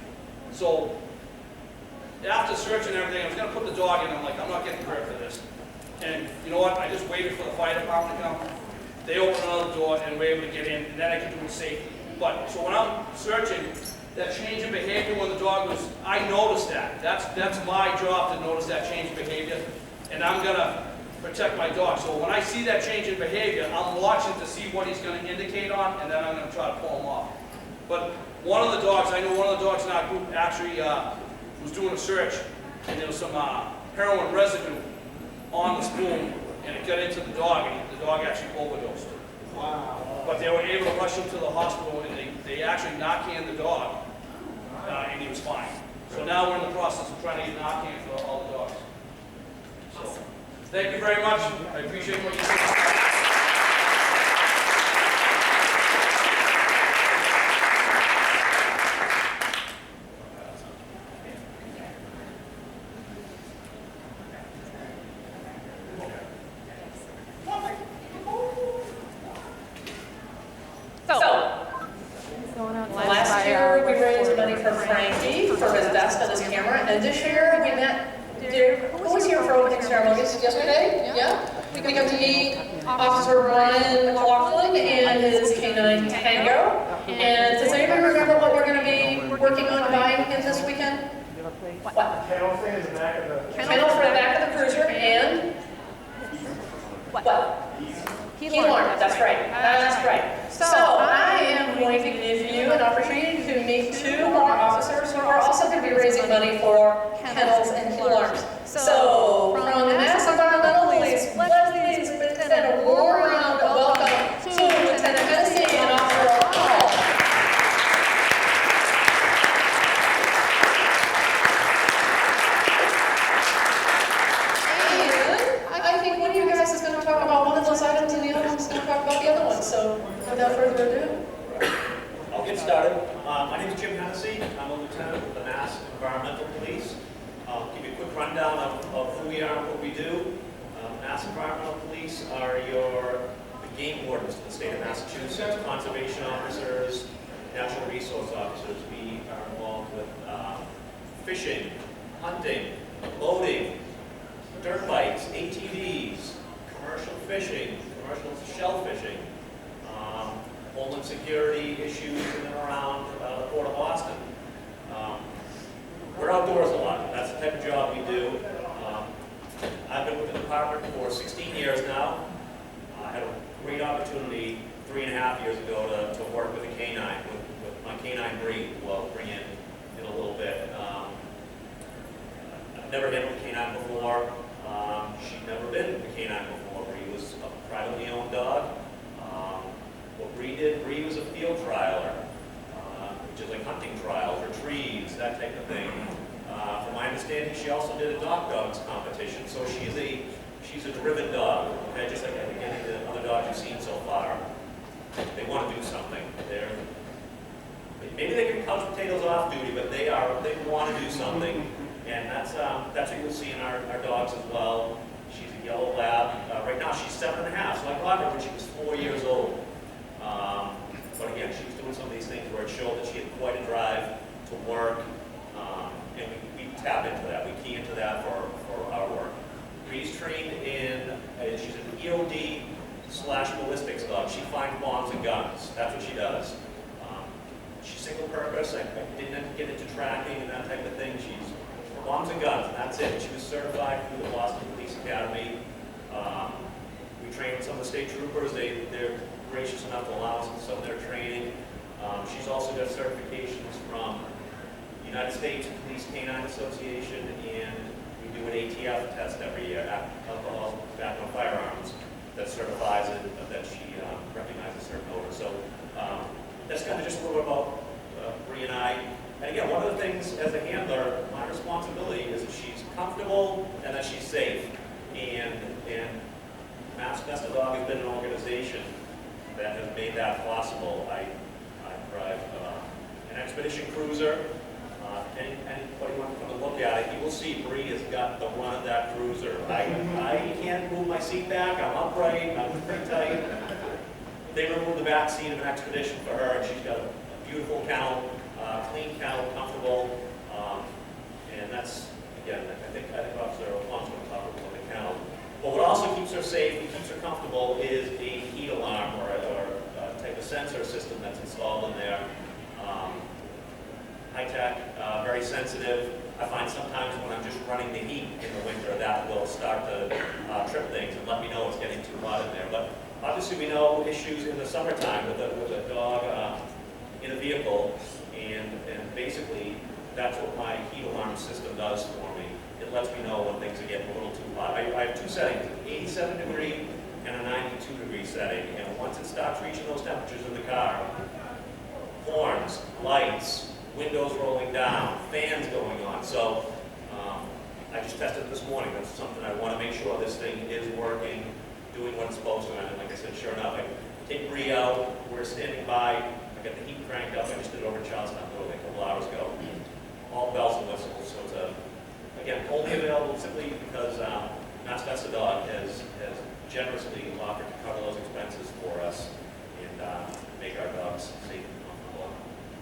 So after searching everything, I was going to put the dog in. I'm like, I'm not getting hurt for this. And you know what? I just waited for the fire department to come. They opened another door and we were able to get in, and then I could do it safely. But so when I'm searching, that change in behavior when the dog was, I noticed that. That's my job to notice that change in behavior, and I'm gonna protect my dog. So when I see that change in behavior, I'm watching to see what he's gonna indicate on, and then I'm gonna try to pull him off. But one of the dogs, I know one of the dogs in our group actually was doing a search, and there was some heroin residue on the spoon, and it got into the dog, and the dog actually overdosed. Wow. But they were able to rush him to the hospital, and they actually Narcan the dog, and he was fine. So now we're in the process of trying to get Narcan for all the dogs. So, thank you very much. I appreciate what you did. Last year, we raised money for Frankie for his desk and his camera, and this year, we met, who was here for opening ceremonies yesterday? Yeah? We got to meet Officer Ryan McLaughlin and his canine Tango. And does anybody remember what we're going to be working on buying him this weekend? What? Kennel thing is the back of the... Kennel for the back of the cruiser and? What? Key alarm, that's right, that's right. So I am going to give you an opportunity to meet 2 more officers who are also going to be raising money for kennels and key alarms. So from the Mass Environmental Police, let's extend a warm round of welcome to Lieutenant Hennessy and Officer O'Connell. I think one of you guys is going to talk about one of those items and the other one's going to talk about the other one. So without further ado. I'll get started. My name is Jim Hennessy. I'm a lieutenant with the Mass Environmental Police. I'll give you a quick rundown of who we are and what we do. Mass Environmental Police are the game wardens of the state of Massachusetts, conservation officers, natural resource officers. We are involved with fishing, hunting, boating, dirt bikes, ATVs, commercial fishing, commercial shell fishing, homeland security issues in and around the Port of Boston. We're outdoors a lot. That's the type of job we do. I've been with the department for 16 years now. I had a great opportunity 3.5 years ago to work with a canine, with my canine breed, who I'll bring in a little bit. I've never handled a canine before. She'd never been a canine before. Bree was a privately owned dog. What Bree did, Bree was a field trialer, which is like hunting trials, retrieves, that type of thing. From my understanding, she also did a dogs competition, so she's a driven dog, okay? Just like I think any of the other dogs you've seen so far. They want to do something. Maybe they can couch potatoes off duty, but they want to do something, And that's what you'll see in our dogs as well. She's a yellow lab. Right now she's 7.5, so I got her when she was 4 years old. But again, she was doing some of these things where it showed that she had quite a drive to work, and we tap into that, we key into that for our work. Bree's trained in, she's an EOD/ballistics dog. She finds bombs and guns, that's what she does. She's single purpose, I didn't get into tracking and that type of thing. She's bombs and guns, and that's it. She was certified through the Boston Police Academy. We trained some of the state troopers. They're gracious enough to allow us some of their training. She's also got certifications from the United States Police Canine Association, and we do an ATF test every year, alcohol, tobacco, and firearms, that certifies it, that she recognizes certain odors. So that's kind of just a little bit about Bree and I. And again, one of the things as a handler, my responsibility is that she's comfortable and that she's safe. And Mass Best of Dog has been an organization that has made that possible. I drive an expedition cruiser. Anybody wants to come and look at it, you will see Bree has got the run of that cruiser. I can't move my seat back, I'm upright, I'm pretty tight. They removed the back seat of an expedition for her, and she's got a beautiful kennel, clean kennel, comfortable, and that's, again, I think Officer Alfonso will talk about the kennel. But what also keeps her safe and keeps her comfortable is a heat alarm or a type of sensor system that's installed in there. High-tech, very sensitive. I find sometimes when I'm just running the heat in the winter, that will start to trip things and let me know it's getting too hot in there. But obviously we know issues in the summertime with a dog in a vehicle, and basically that's what my heat alarm system does for me. It lets me know when things are getting a little too hot. I have two settings, an 87-degree and a 92-degree setting, and once it starts reaching those temperatures in the car, horns, lights, windows rolling down, fans going on. So I just tested it this morning. That's something I want to make sure this thing is working, doing what it's supposed to. And like I said, sure enough, I take Bree out. We're standing by. I got the heat cranked up. I just did it over at Charlestown a couple hours ago. All bells and whistles. So it's again, only available simply because Mass Best of Dog has generously offered to cover those expenses for us and make our dogs safe and comfortable. I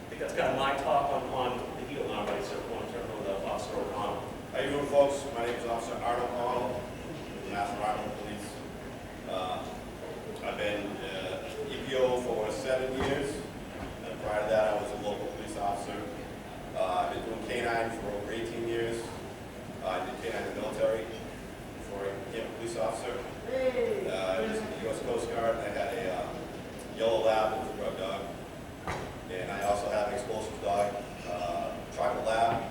think that's kind of my talk on the heat alarm. I certainly want to turn it over to Officer O'Connell. How you doing, folks? My name is Officer Arnold O'Connell with the Mass Environmental Police. I've been EPO for 7 years, and prior to that I was a local police officer. I've been doing K-9 for over 18 years. I did K-9 in the military before I became a police officer. I was in the U.S. Coast Guard. I had a yellow lab that was a drug dog. And I also have an explosive dog, chocolate lab.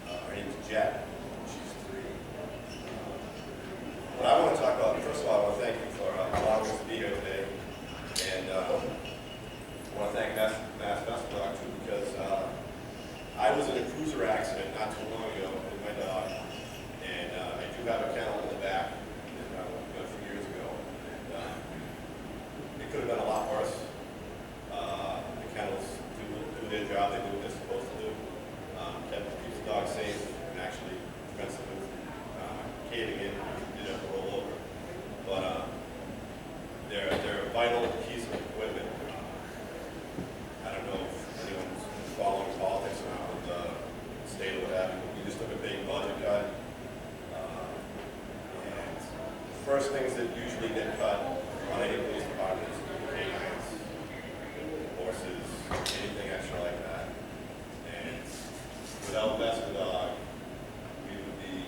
Her name is Jet. She's 3. What I want to talk about, first of all, I want to thank you for allowing us to be here today. And I want to thank Mass Best of Dog too, because I was in a cruiser accident not too long ago with my dog. And I do have a kennel in the back a few years ago. And, it could have been a lot worse. The kennels do their job, they do what they're supposed to do. Keeps the dog safe and actually prevents them from caving in and did have to roll over. But they're a vital piece of equipment. I don't know if anyone's following politics around with the state or what have you. We just took a big budget cut. And the first things that usually get cut on any police department is canines, horses, anything extra like that. And without Best of Dog, we would be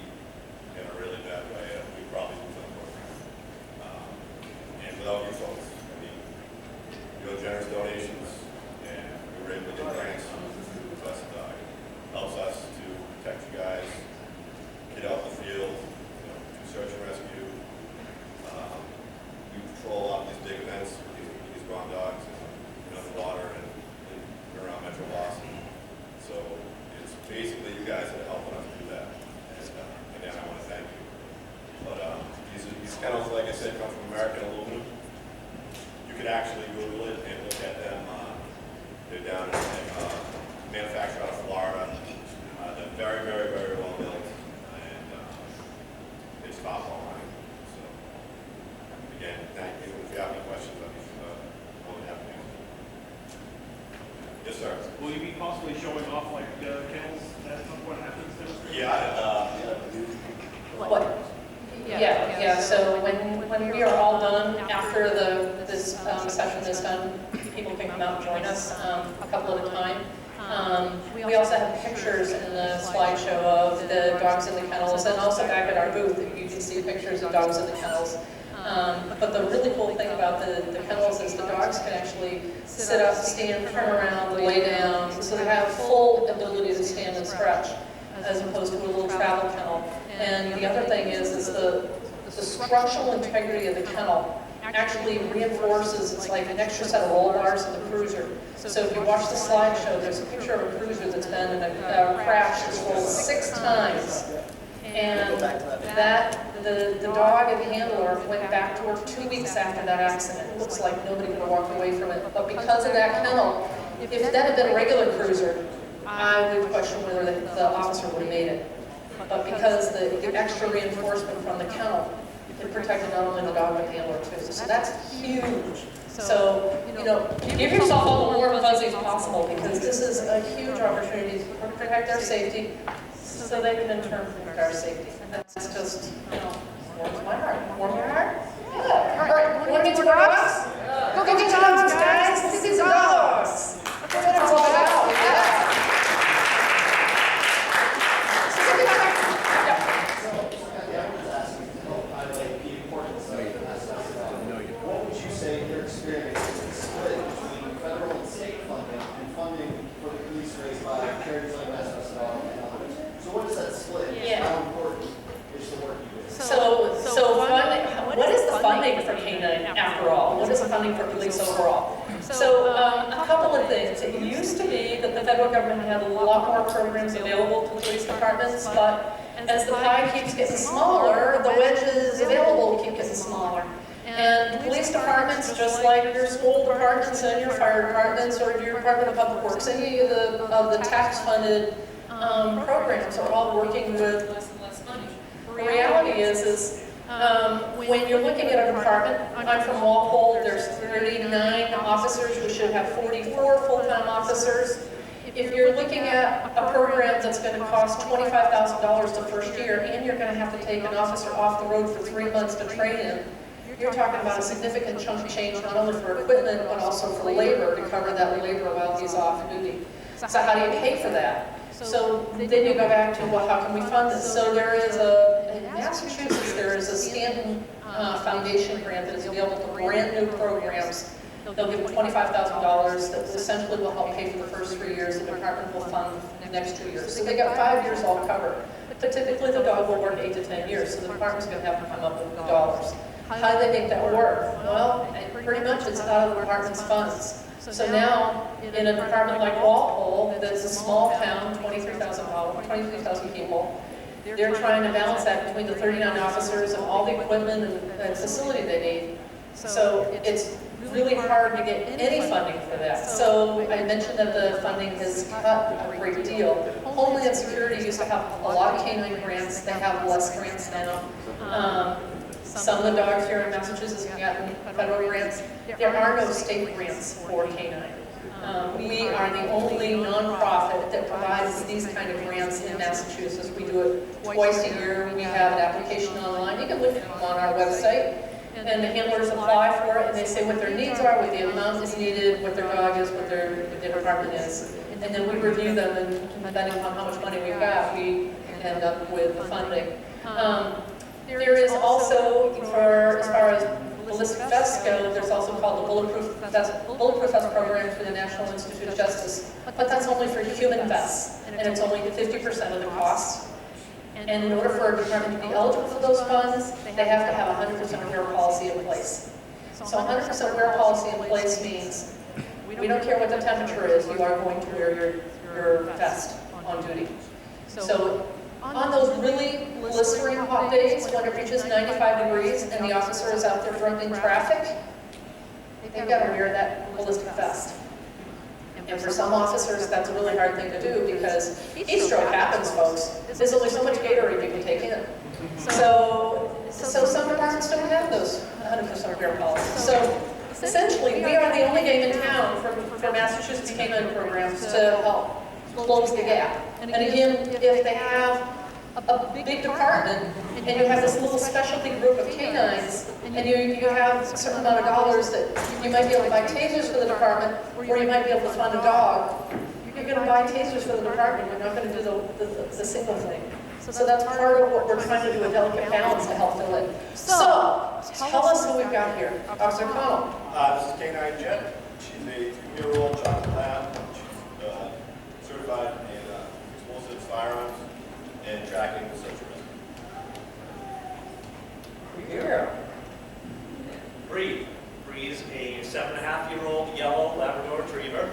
in a really bad way. We'd probably lose our program. And without you folks, I mean, your generous donations, and we were able to get grants through Best of Dog. Helps us to protect you guys, get out in the field, do search and rescue. We patrol a lot of these big events with these ground dogs in the water and around Metro Boston. So it's basically you guys that are helping us do that. And again, I want to thank you. But these kennels, like I said, come from American Aluminum. You can actually Google it and look at them. They're down in manufactured out of Florida. They're very, very, very well sir. Will you be possibly showing off like kennels at some point after this demonstration? What? Yeah, so when we are all done, after this session is done, people can come out and join us a couple at a time. We also have pictures in the slideshow of the dogs in the kennels, and also back at our booth, you can see pictures of dogs in the kennels. But the really cool thing about the kennels is the dogs can actually sit up, stand, turn around, lay down, so they have full ability to stand and stretch, as opposed to a little travel kennel. And the other thing is the structural integrity of the kennel actually reinforces, it's like an extra set of roll bars in the cruiser. So if you watch the slideshow, there's a picture of a cruiser that's been in a crash that's rolled 6 times. And the dog and handler went back to work 2 weeks after that accident. It looks like nobody could have walked away from it. But because of that kennel, if that had been a regular cruiser, I would question whether the officer would have made it. But because the extra reinforcement from the kennel, it protected not only the dog but the handler too. So that's huge. So, give yourself all the warm fuzzies possible, because this is a huge opportunity to protect their safety so they can in turn protect our safety. And that's just, warms my heart. Warm your heart? Yeah. All right, you want to get to more dogs? Go get your dogs, guys. Let's see some dogs. That's what it's all about. Yeah. What would you say in your experience is the split between federal and state funding and funding for the police raised by charities like Mass Dog and others? So what is that split? Yeah. How important is the work you do? So funding, what is the funding for K-9 after all? What is the funding for police overall? So a couple of things. It used to be that the federal government had a lot more programs available to police departments, but as the pie keeps getting smaller, the wedges available keep getting smaller. And police departments, just like your school departments and your fire departments or your Department of Public Works, any of the tax-funded programs are all working with less and less money. The reality is when you're looking at a department, I'm from Walpole, there's 39 officers, we should have 44 full-time officers. If you're looking at a program that's going to cost $25,000 the first year, and you're going to have to take an officer off the road for 3 months to train him, you're talking about a significant chunk of change, not only for equipment, but also for labor, to cover that labor while he's off duty. So how do you pay for that? So then you go back to, well, how can we fund this? So there is in Massachusetts, there is a Stanton Foundation grant that is available to brand new programs. They'll give $25,000 that essentially will help pay for the first 3 years. The department will fund the next 2 years. So they got 5 years all covered. But typically the dog will work 8 to 10 years, so the department's going to have to come up with the dollars. How do they make that work? Well, pretty much it's out of the department's funds. So now, in a department like Walpole, that's a small town, 23,000 people, they're trying to balance that between the 39 officers and all the equipment and facility they need. So it's really hard to get any funding for that. So I mentioned that the funding has cut a great deal. Homeland Security used to have a lot of canine grants. They have less grants now. Some of the dogs here in Massachusetts have gotten federal grants. There are no state grants for canine. We are the only nonprofit that provides these kind of grants in Massachusetts. We do it twice a year. We have an application online. You can look on our website. And the handlers apply for it, and they say what their needs are, what the amount is needed, what their dog is, what their department is. And then we review them, and depending on how much money we've got, we end up with the funding. There is also, as far as ballistic vests go, there's also called the Bulletproof Vest program through the National Institute of Justice. But that's only for human vests, and it's only 50% of the cost. And in order for a department to be eligible for those funds, they have to have a 100% wear policy in place. So 100% wear policy in place means we don't care what the temperature is, you are going to wear your vest on duty. So on those really blistering hot days, when it reaches 95 degrees and the officer is out there directing traffic, they've got to wear that ballistic vest. And for some officers, that's a really hard thing to do because heat stroke happens, folks. There's only so much Gatorade you can take in. So some departments don't have those 100% wear policies. So essentially, we are the only game in town for Massachusetts canine programs to help close the gap. And again, if they have a big department and you have this little specialty group of canines and you have a certain amount of dollars that you might be able to buy tasers for the department, or you might be able to fund a dog, you're going to buy tasers for the department. You're not going to do the single thing. So that's part of what we're trying to do, a delicate balance to help fill it. So, tell us who we've got here. Officer Connell. This is K9 Jet. She's a 3-year-old chocolate lab. She's certified in explosives, firearms, and tracking the social risk. Yeah. Bree. Bree is a 7.5-year-old yellow Labrador Retriever.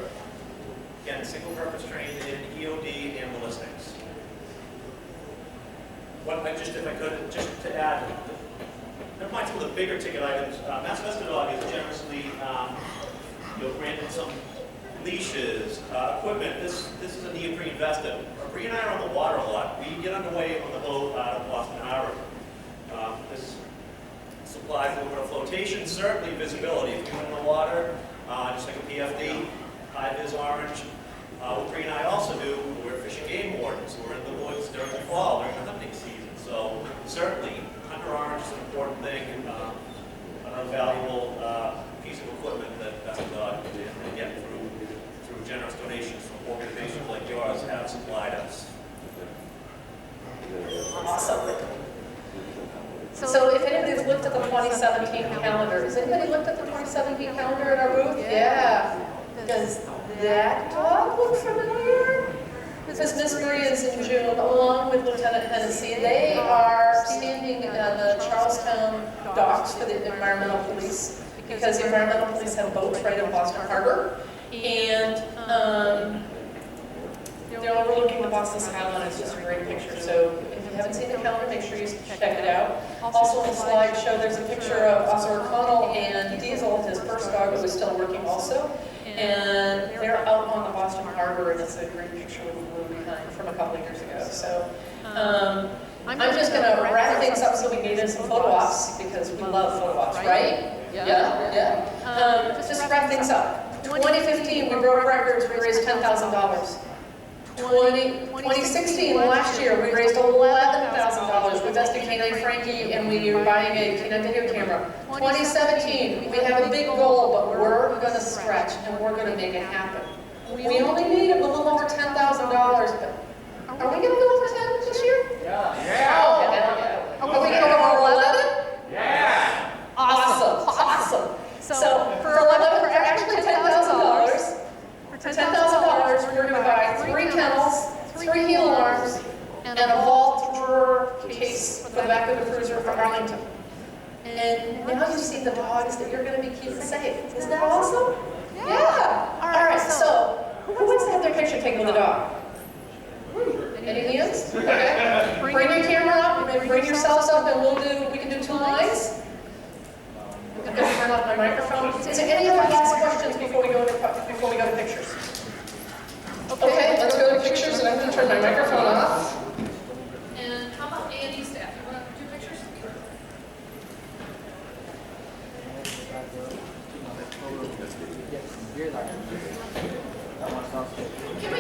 Again, single-purpose trained in EOD and ballistics. If I could, just to add, never mind some of the bigger ticket items, Mass Dog has generously granted some leashes, equipment. This is a neoprene vest. Bree and I are on the water a lot. We get underway on the boat out of Boston Harbor. This supplies a little bit of flotation, certainly visibility. If you're in the water, just like a PFD, high-vis orange. What Bree and I also do, we're fishing game wardens. We're in the woods during the fall, during the hunting season. So certainly, hunter orange is an important thing, and a valuable piece of equipment that Dog can get through generous donations from organizations like yours have supplied us. Awesome. So if anybody's looked at the 2017 calendar, has anybody looked at the 2017 calendar in our booth? Yeah. Does that dog look familiar? Because Miss Marie is in June, along with Lieutenant Hennessy. They are standing on the Charlestown docks for the environmental police, because the environmental police have boats right in Boston Harbor. And they're overlooking the Boston skyline. It's just a great picture. So if you haven't seen the calendar, make sure you check it out. Also on the slideshow, there's a picture of Officer O'Connell and Diesel, his first dog, who was still working also. And they're out on the Boston Harbor, and it's a great picture with the blue behind from a couple of years ago. So I'm just going to wrap things up so we can get in some photo ops, because we love photo ops, right? Yeah. Just wrap things up. 2015, we broke records. We raised $10,000. 2016, last year, we raised $11,000. We invested K9 Frankie, and we are buying a K9 video camera. 2017, we have a big goal, but we're going to stretch, and we're going to make it happen. We only need a little over $10,000, but are we going to go over 10 this year? Yeah. Oh, hell yeah. Are we going to go over 11? Yeah. Awesome. So for 11, for actually $10,000, for $10,000, we're going to buy 3 kennels, 3 heel arms, and a vault drawer case for the back of the cruiser for Arlington. And now you see the dogs that you're going to be keeping safe. Isn't that awesome? Yeah. All right. So who wants to have their picture taken with a dog? Any hands? Okay. Bring your camera up, and bring yourselves up, and we can do 2 lines. I'm going to turn off my microphone. Is there any other last questions before we go to pictures? Okay, let's go to pictures, and I'm going to turn my microphone off. And how about A&E staff? You want to do pictures? Give me